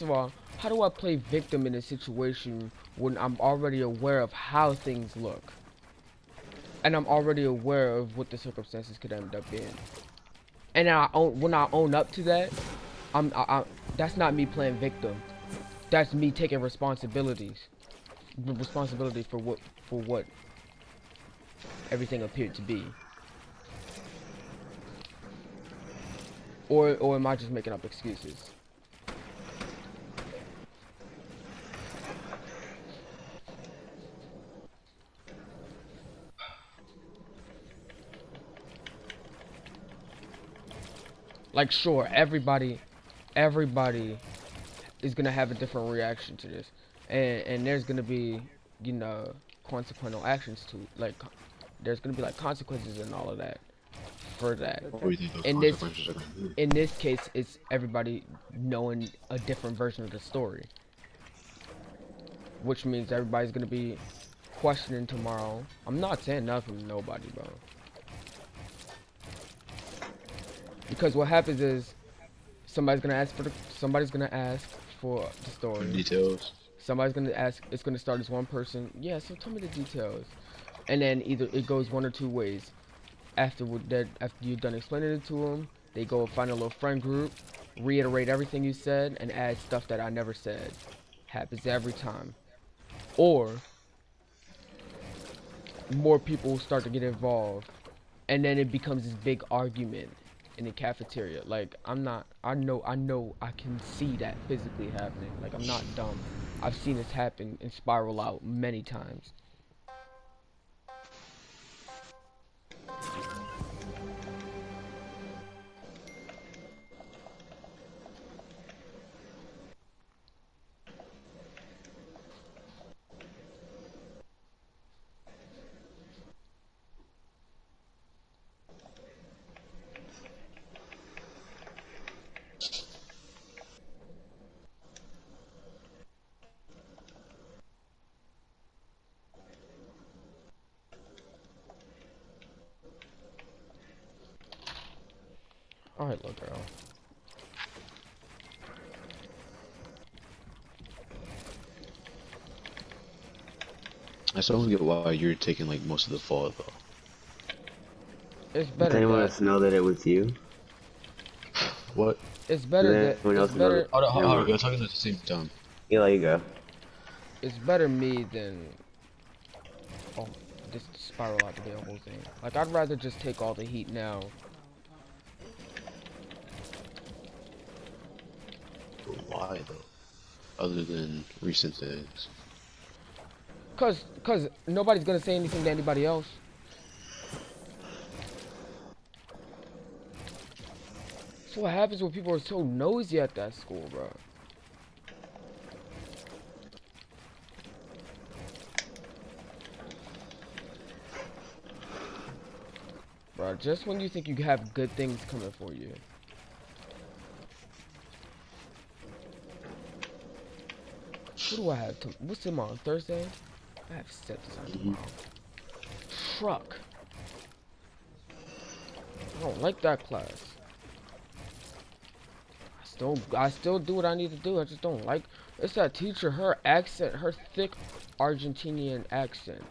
of all, how do I play victim in a situation when I'm already aware of how things look? And I'm already aware of what the circumstances could end up being. And when I own up to that, that's not me playing victim. That's me taking responsibility for what everything appeared to be. Or am I just making up excuses? Like, sure, everybody is gonna have a different reaction to this, and there's gonna be, you know, consequential actions to, like, there's gonna be like consequences and all of that for that. What do you think those In this consequences are going to be? in this case, it's everybody knowing a different version of the story, which means everybody's gonna be questioning tomorrow. I'm not saying nothing to nobody, bro, because what happens is somebody's gonna ask for the For story. details? Somebody's gonna ask. It's gonna start as one person. Yeah, so tell me the details, and then either it goes one or two ways. After you're done explaining it to them, they go find a little friend group, reiterate everything you said, and add stuff that I never said. Happens every time. Or more people start to get involved, and then it becomes this big argument in the cafeteria. Like, I know I can see that physically happening. Like, I'm not dumb. I've seen this happen and spiral out many times. Alright, little girl. I still don't get why you're taking like most of the fault though. It's Does better anyone that else know that it was you? What? it's Does better that anyone it's else know better that? Hold on, Never hold on, mind. we're talking at the same time. Yeah, there you go. it's better me than oh this spiral out to be a whole thing. Like, I'd rather just take all the heat now. But why though? Other than recent things. Cause nobody's gonna say anything to anybody else. So what happens when people are so nosy at that school, bro? Bro, just when you think you have good things coming for you. Who do I have to? What's tomorrow? Thursday? I have set design tomorrow. Truck. I don't like that class. I still do what I need to do. I just don't like. It's that teacher. Her accent, her thick Argentinian accent,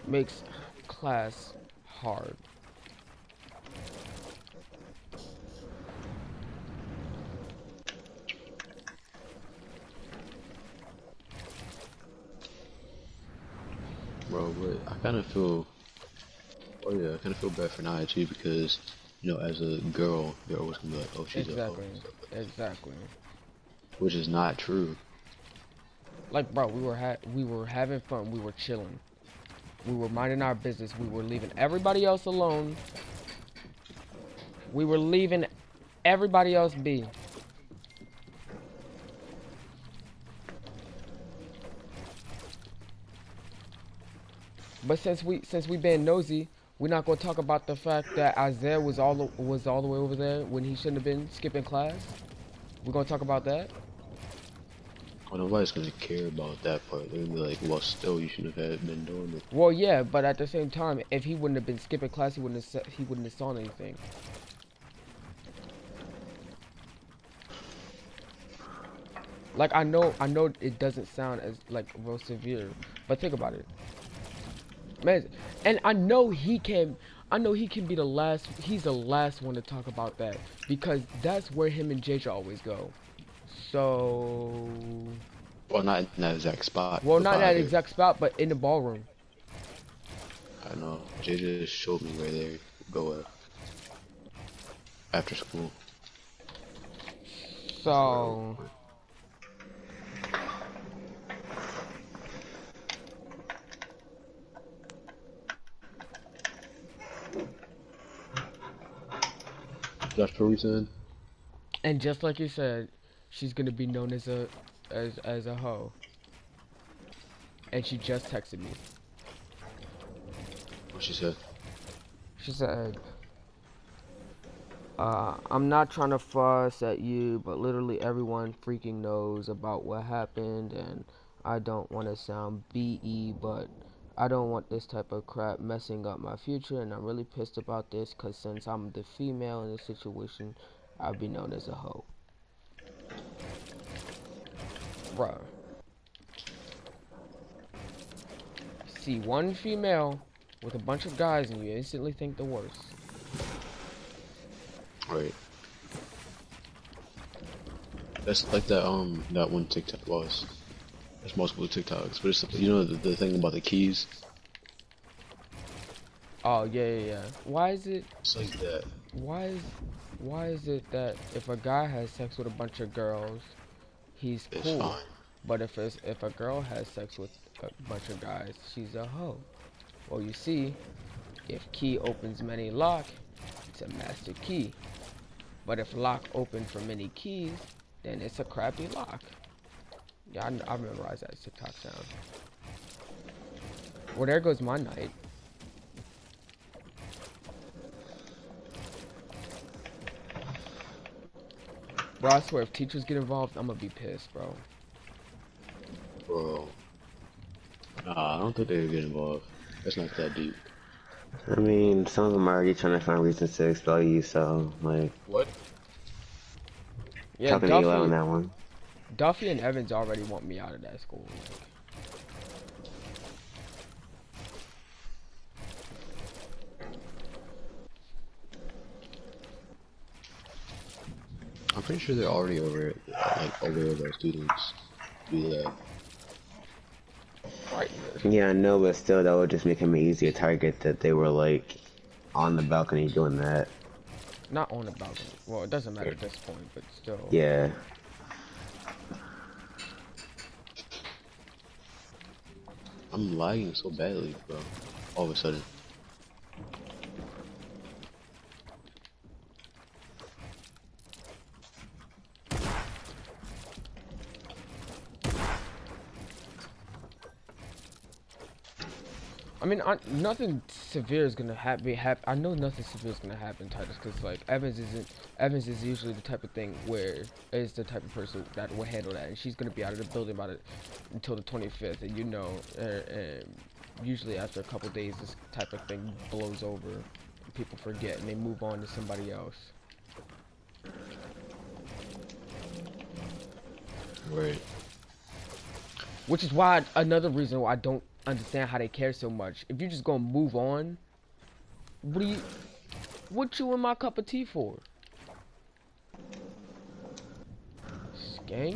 makes class hard. Bro, but I kinda feel oh yeah, I kinda feel bad for Nia too because, you know, as a girl, they're always gonna be like, oh she's a hoe Exactly. and stuff like that. Exactly. Which is not true. Like, bro, we were having fun. We were chilling. We were minding our business. We were leaving everybody else alone. We were leaving everybody else be. But since we been nosy, we're not gonna talk about the fact that Isaiah was all the way over there when he shouldn't have been skipping class. We're gonna talk about that. Well, nobody's gonna care about that part. They're gonna be like, well still you shouldn't have been doing it. Well, yeah, but at the same time, if he wouldn't have been skipping class, he wouldn't have saw anything. Like I know it doesn't sound as like real severe, but think about it, man. And I know he can be the last. He's the last one to talk about that because that's where him and Jaja always go. So, Well, not in that exact spot, well, but not by that there. exact spot, but in the ballroom. I know. Jay just showed me where they go after school. So, That's what we said. and just like you said, she's gonna be known as a hoe. And she just texted me. What she said. She said, I'm not trying to fuss at you, but literally everyone freaking knows about what happened, and I don't want to sound BE, but I don't want this type of crap messing up my future, and I'm really pissed about this, because since I'm the female in this situation, I'll be known as a hoe. Bruh. See one female with a bunch of guys, and you instantly think the worst. Right. That's like that one TikTok was. There's multiple TikToks, but it's you know the thing about the keys. Oh, yeah. Why is it It's like that. Why is why is it that if a guy has sex with a bunch of girls, he's It's cool, fine. but if a girl has sex with a bunch of guys, she's a hoe? Well, you see, if key opens many lock, it's a master key. But if lock open for many keys, then it's a crappy lock. Yeah, I memorized that TikTok sound. Well, there goes my night. Bro, I swear, if teachers get involved, I'm gonna be pissed, bro. Bro. Nah, I don't think they would get involved. That's not that deep. I mean, some of them are already trying to find reasons to expel you, so, like, What? Yeah, talking to Eli on that one. Duffy and Evans already want me out of that school. Like, I'm pretty sure they're already over it, like aware of their students do that. right. Yeah, I know, but still, that would just make him an easier target that they were, like, on the balcony doing that. Not on the balcony. Well, it doesn't matter at this point, but still. Yeah. I'm lagging so badly, bro. All of a sudden. I mean, nothing severe is gonna happen. I know nothing severe is gonna happen, Titus, because like Evans is usually the type of thing where is the type of person that will handle that, and she's gonna be out of the building about it until the 25th, and you know, usually after a couple days, this type of thing blows over, people forget, and they move on to somebody else. Right. Which is why another reason why I don't understand how they care so much. If you're just gonna move on, what you in my cup of tea for? Skank?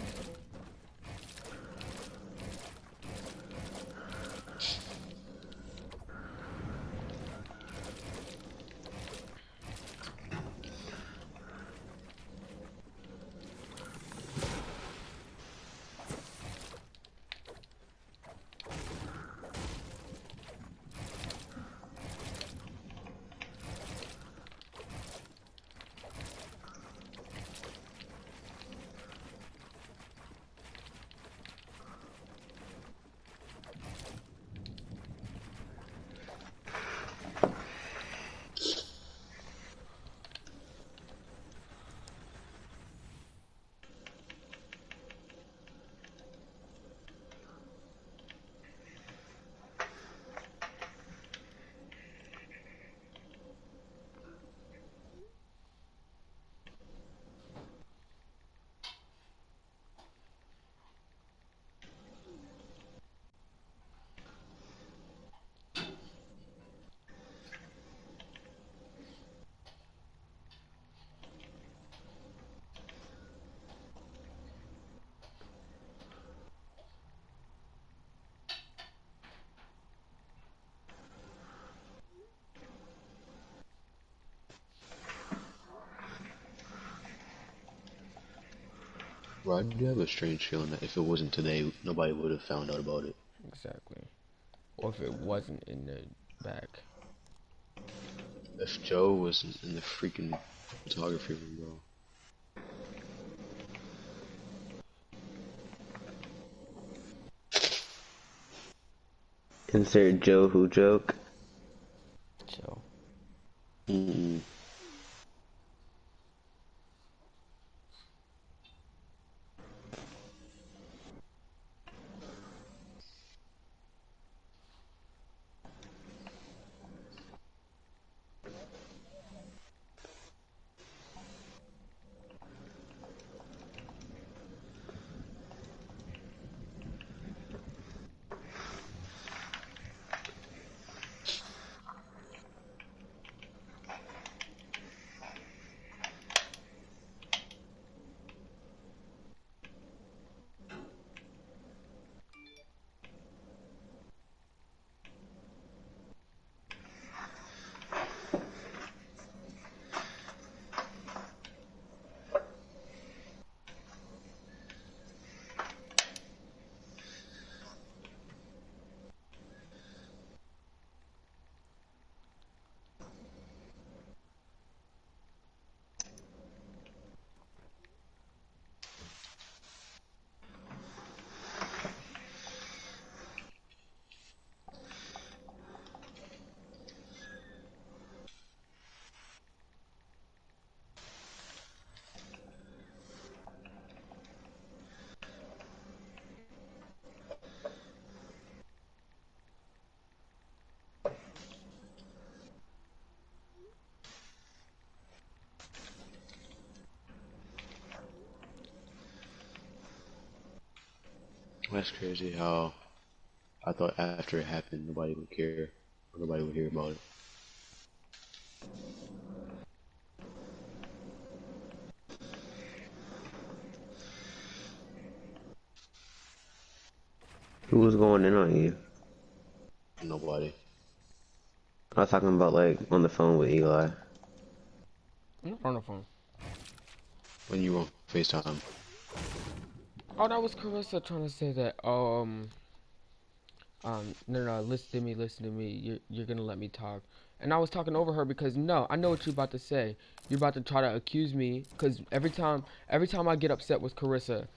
Bro, I do have a strange feeling that if it wasn't today, nobody would have found out about it. Exactly. Or if it wasn't in the back. If Joe was in the freaking photography room, bro. Insert Joe who joke. So, Mm-mm. That's crazy how I thought after it happened, nobody would care. Or nobody would hear about it. Who was going in on you? Nobody. I was talking about like on the phone with Eli. I'm on the phone. When you were on FaceTime. Oh, that was Carissa trying to say that, no, listen to me. You're gonna let me talk. And I was talking over her because no, I know what you're about to say. You're about to try to accuse me because every time I get upset with Carissa,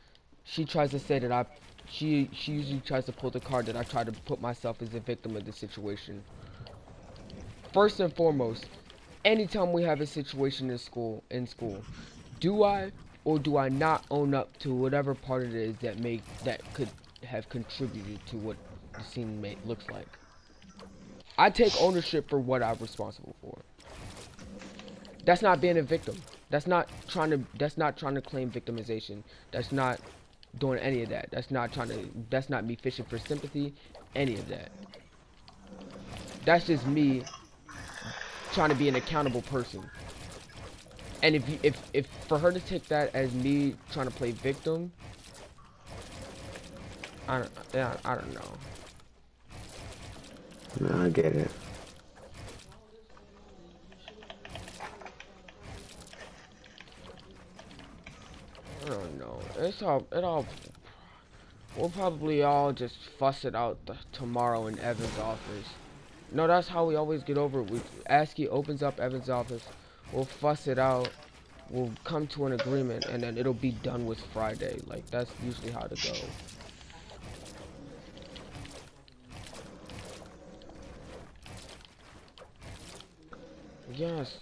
she tries to say that she usually tries to pull the card that I try to put myself as a victim of the situation. First and foremost, anytime we have a situation in school, do I or do I not own up to whatever part it is that could have contributed to what the scene looks like? I take ownership for what I'm responsible for. That's not being a victim. That's not trying to claim victimization. That's not doing any of that. That's not me fishing for sympathy, any of that. That's just me trying to be an accountable person. And if for her to take that as me trying to play victim, I don't know. No, I get it. I don't know. We'll probably all just fuss it out tomorrow in Evan's office. No, that's how we always get over it. ASCII opens up Evan's office. We'll fuss it out. We'll come to an agreement, and then it'll be done with Friday. Like, that's usually how to go. Yes.